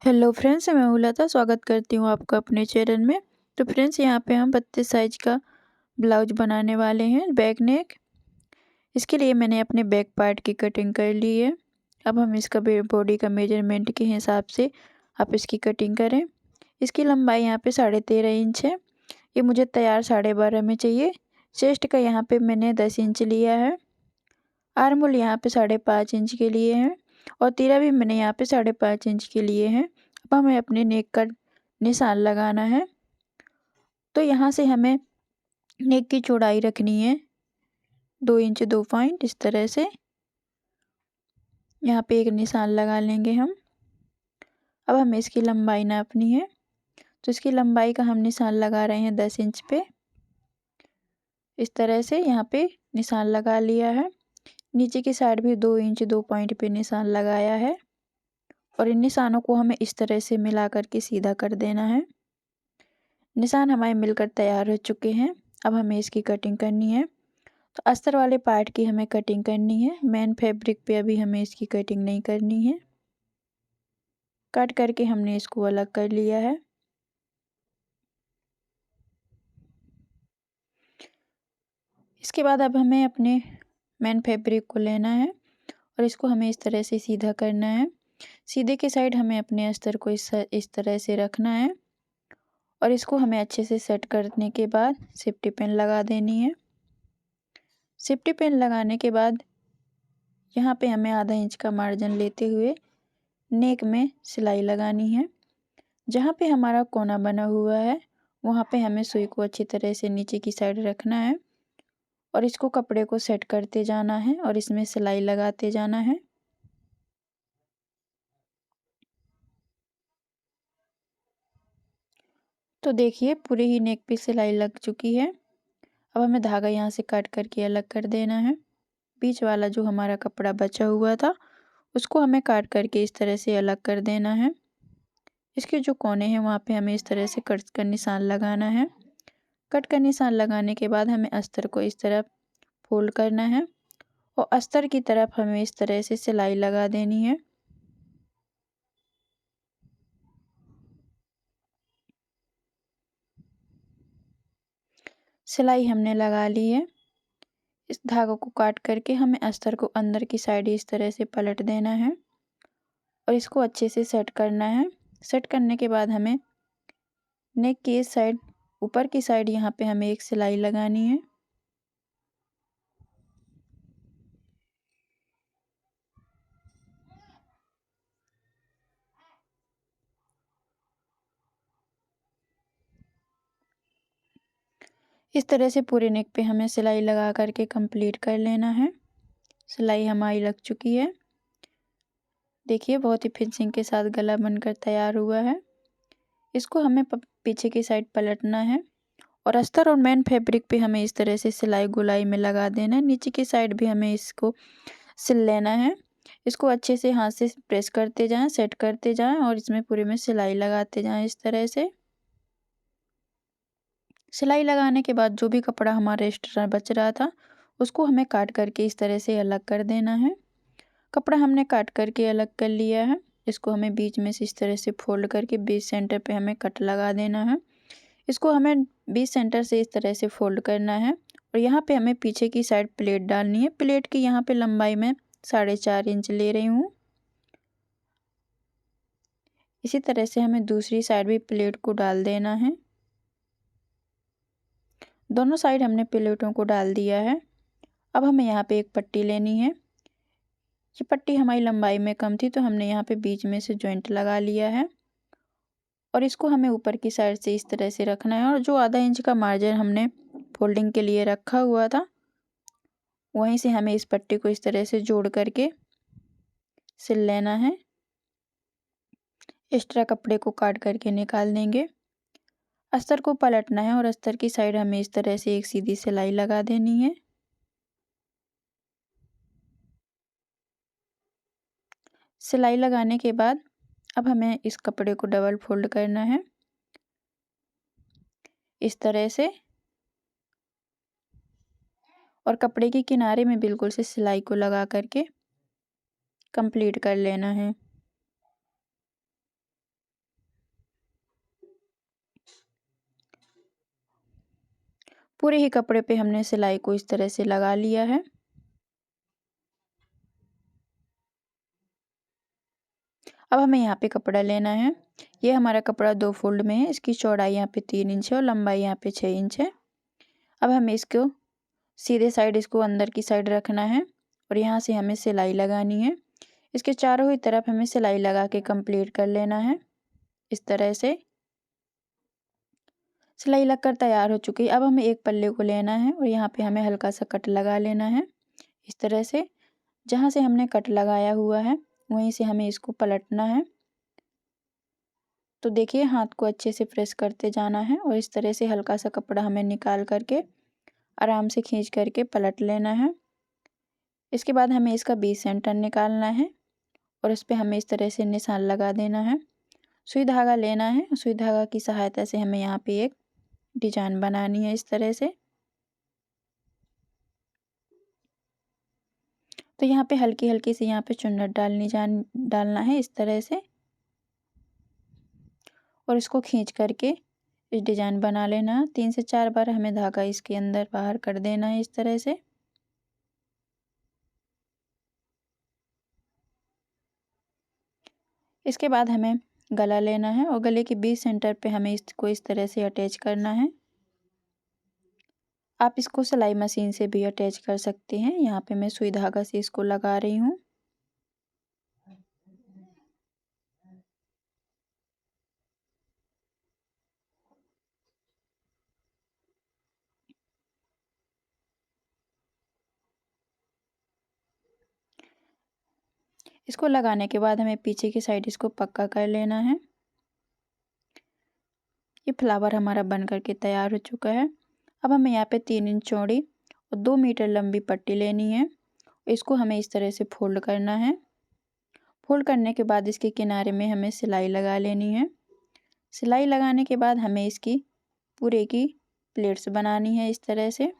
Hello friends, मैं उलता स्वागत करती हूँ आपका अपने चैनल में। तो फ्रेंड्स, यहाँ पे हम 32 साइज का ब्लाउज बनाने वाले हैं, बैक नेक। इसके लिए मैंने अपने बैक पार्ट की कटिंग कर ली है। अब हम इसका बॉडी का मेजरमेंट के हिसाब से आप इसकी कटिंग करें। इसकी लंबाई यहाँ पे 13.5 इंच है। ये मुझे तैयार 12.5 में चाहिए। चेस्ट का यहाँ पे मैंने 10 इंच लिया है। आर्म होल यहाँ पे 5.5 इंच के लिए है और तीरा भी मैंने यहाँ पे 5.5 इंच के लिए है। अब हमें अपने नेक का निशान लगाना है। तो यहाँ से हमें नेक की चौड़ाई रखनी है 2 इंच 2 पॉइंट। इस तरह से यहाँ पे एक निशान लगा लेंगे हम। अब हमें इसकी लंबाई नापनी है, तो इसकी लंबाई का हम निशान लगा रहे हैं 10 इंच पे। इस तरह से यहाँ पे निशान लगा लिया है। नीचे की साइड भी 2 इंच 2 पॉइंट पे निशान लगाया है और इन निशानों को हमें इस तरह से मिला करके सीधा कर देना है। निशान हमारे मिलकर तैयार हो चुके हैं। अब हमें इसकी कटिंग करनी है। तो अस्तर वाले पार्ट की हमें कटिंग करनी है। मेन फैब्रिक पे अभी हमें इसकी कटिंग नहीं करनी है। कट करके हमने इसको अलग कर लिया है। इसके बाद अब हमें अपने मेन फैब्रिक को लेना है और इसको हमें इस तरह से सीधा करना है। सीधे के साइड हमें अपने अस्तर को इस तरह से रखना है और इसको हमें अच्छे से सेट करने के बाद सेफ्टी पिन लगा देनी है। सेफ्टी पिन लगाने के बाद यहाँ पे हमें आधा इंच का मार्जिन लेते हुए नेक में सिलाई लगानी है। जहाँ पे हमारा कोना बना हुआ है वहाँ पे हमें सुई को अच्छी तरह से नीचे की साइड रखना है और इसको कपड़े को सेट करते जाना है और इसमें सिलाई लगाते जाना है। तो देखिए, पूरे ही नेक पे सिलाई लग चुकी है। अब हमें धागा यहाँ से काट करके अलग कर देना है। बीच वाला जो हमारा कपड़ा बचा हुआ था उसको हमें काट करके इस तरह से अलग कर देना है। इसके जो कोने हैं वहाँ पे हमें इस तरह से कट का निशान लगाना है। कट का निशान लगाने के बाद हमें अस्तर को इस तरफ फोल्ड करना है और अस्तर की तरफ हमें इस तरह से सिलाई लगा देनी है। सिलाई हमने लगा ली है। इस धागों को काट करके हमें अस्तर को अंदर की साइड इस तरह से पलट देना है और इसको अच्छे से सेट करना है। सेट करने के बाद हमें नेक की इस साइड, ऊपर की साइड, यहाँ पे हमें एक सिलाई लगानी है। इस तरह से पूरे नेक पे हमें सिलाई लगा करके कंप्लीट कर लेना है। सिलाई हमारी लग चुकी है। देखिए, बहुत ही फिनिशिंग के साथ गला बनकर तैयार हुआ है। इसको हमें पीछे की साइड पलटना है और अस्तर और मेन फैब्रिक पे हमें इस तरह से सिलाई गोलाई में लगा देना है। नीचे की साइड भी हमें इसको सिल लेना है। इसको अच्छे से हाथ से प्रेस करते जाएं, सेट करते जाएं और इसमें पूरे में सिलाई लगाते जाएं। इस तरह से सिलाई लगाने के बाद जो भी कपड़ा हमारा एक्स्ट्रा बच रहा था उसको हमें काट करके इस तरह से अलग कर देना है। कपड़ा हमने काट करके अलग कर लिया है। इसको हमें बीच में से इस तरह से फोल्ड करके बीच सेंटर पे हमें कट लगा देना है। इसको हमें बीच सेंटर से इस तरह से फोल्ड करना है और यहाँ पे हमें पीछे की साइड प्लेट डालनी है। प्लेट की यहाँ पे लंबाई में 4.5 इंच ले रही हूँ। इसी तरह से हमें दूसरी साइड भी प्लेट को डाल देना है। दोनों साइड हमने प्लेटों को डाल दिया है। अब हमें यहाँ पे एक पट्टी लेनी है। ये पट्टी हमारी लंबाई में कम थी तो हमने यहाँ पे बीच में से जॉइंट लगा लिया है और इसको हमें ऊपर की साइड से इस तरह से रखना है और जो आधा इंच का मार्जिन हमने फोल्डिंग के लिए रखा हुआ था वहीं से हमें इस पट्टी को इस तरह से जोड़ करके सिल लेना है। एक्स्ट्रा कपड़े को काट करके निकाल देंगे। अस्तर को पलटना है और अस्तर की साइड हमें इस तरह से एक सीधी सिलाई लगा देनी है। सिलाई लगाने के बाद अब हमें इस कपड़े को डबल फोल्ड करना है इस तरह से और कपड़े के किनारे में बिल्कुल से सिलाई को लगा करके कंप्लीट कर लेना है। पूरे ही कपड़े पे हमने सिलाई को इस तरह से लगा लिया है। अब हमें यहाँ पे कपड़ा लेना है। ये हमारा कपड़ा 2 फोल्ड में है। इसकी चौड़ाई यहाँ पे 3 इंच है और लंबाई यहाँ पे 6 इंच है। अब हमें इसको सीधे साइड इसको अंदर की साइड रखना है और यहाँ से हमें सिलाई लगानी है। इसके चारों ही तरफ हमें सिलाई लगा के कंप्लीट कर लेना है। इस तरह से सिलाई लगकर तैयार हो चुकी है। अब हमें एक पल्ले को लेना है और यहाँ पे हमें हल्का सा कट लगा लेना है। इस तरह से जहाँ से हमने कट लगाया हुआ है वहीं से हमें इसको पलटना है। तो देखिए हाथ को अच्छे से प्रेस करते जाना है और इस तरह से हल्का सा कपड़ा हमें निकाल करके आराम से खींच करके पलट लेना है। इसके बाद हमें इसका बीच सेंटर निकालना है और उस पर हमें इस तरह से निशान लगा देना है। सुई धागा लेना है। सुई धागा की सहायता से हमें यहाँ पे एक डिजाइन बनानी है इस तरह से। तो यहाँ पे हल्की हल्की से यहाँ पे चुन्नट डालना है इस तरह से और इसको खींच करके इस डिजाइन बना लेना है। 3 से 4 बार हमें धागा इसके अंदर बाहर कर देना है इस तरह से। इसके बाद हमें गला लेना है और गले के बीच सेंटर पे हमें इसको इस तरह से अटैच करना है। आप इसको सिलाई मशीन से भी अटैच कर सकते हैं। यहाँ पे मैं सुई धागा से इसको लगा रही हूँ। इसको लगाने के बाद हमें पीछे की साइड इसको पक्का कर लेना है। ये फ्लावर हमारा बन करके तैयार हो चुका है। अब हमें यहाँ पे 3 इंच चौड़ी और 2 मीटर लंबी पट्टी लेनी है। इसको हमें इस तरह से फोल्ड करना है। फोल्ड करने के बाद इसके किनारे में हमें सिलाई लगा लेनी है। सिलाई लगाने के बाद हमें इसकी पूरे की प्लेट्स बनानी है इस तरह से।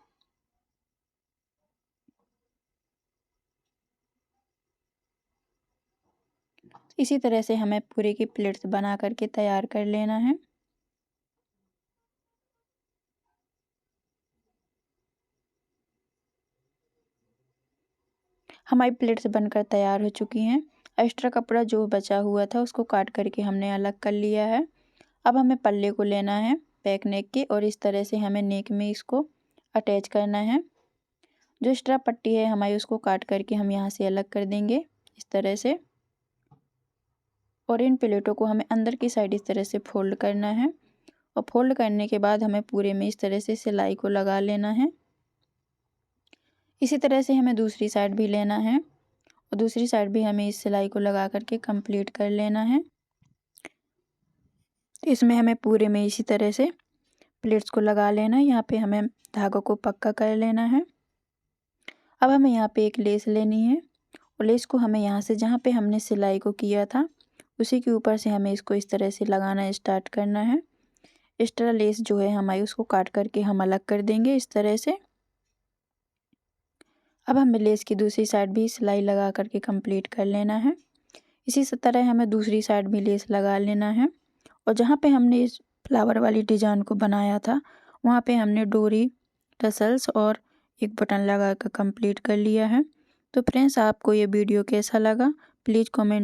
इसी तरह से हमें पूरे की प्लेट्स बना करके तैयार कर लेना है। हमारी प्लेट्स बनकर तैयार हो चुकी हैं। एक्स्ट्रा कपड़ा जो बचा हुआ था उसको काट करके हमने अलग कर लिया है। अब हमें पल्ले को लेना है बैक नेक के और इस तरह से हमें नेक में इसको अटैच करना है। जो एक्स्ट्रा पट्टी है हमारी उसको काट करके हम यहाँ से अलग कर देंगे इस तरह से। और इन प्लेटों को हमें अंदर की साइड इस तरह से फोल्ड करना है और फोल्ड करने के बाद हमें पूरे में इस तरह से सिलाई को लगा लेना है। इसी तरह से हमें दूसरी साइड भी लेना है और दूसरी साइड भी हमें इस सिलाई को लगा करके कंप्लीट कर लेना है। इसमें हमें पूरे में इसी तरह से प्लेट्स को लगा लेना है। यहाँ पे हमें धागों को पक्का कर लेना है। अब हमें यहाँ पे एक लेस लेनी है और लेस को हमें यहाँ से जहाँ पे हमने सिलाई को किया था उसी के ऊपर से हमें इसको इस तरह से लगाना स्टार्ट करना है। एक्स्ट्रा लेस जो है हमारी उसको काट करके हम अलग कर देंगे इस तरह से। अब हमें लेस की दूसरी साइड भी सिलाई लगा करके कंप्लीट कर लेना है। इसी तरह हमें दूसरी साइड भी लेस लगा लेना है और जहाँ पे हमने इस फ्लावर वाली डिजाइन को बनाया था वहाँ पे हमने डोरी, टसल्स और एक बटन लगा कर कंप्लीट कर लिया है। तो फ्रेंड्स आपको ये वीडियो कैसा लगा प्लीज़ कमेंट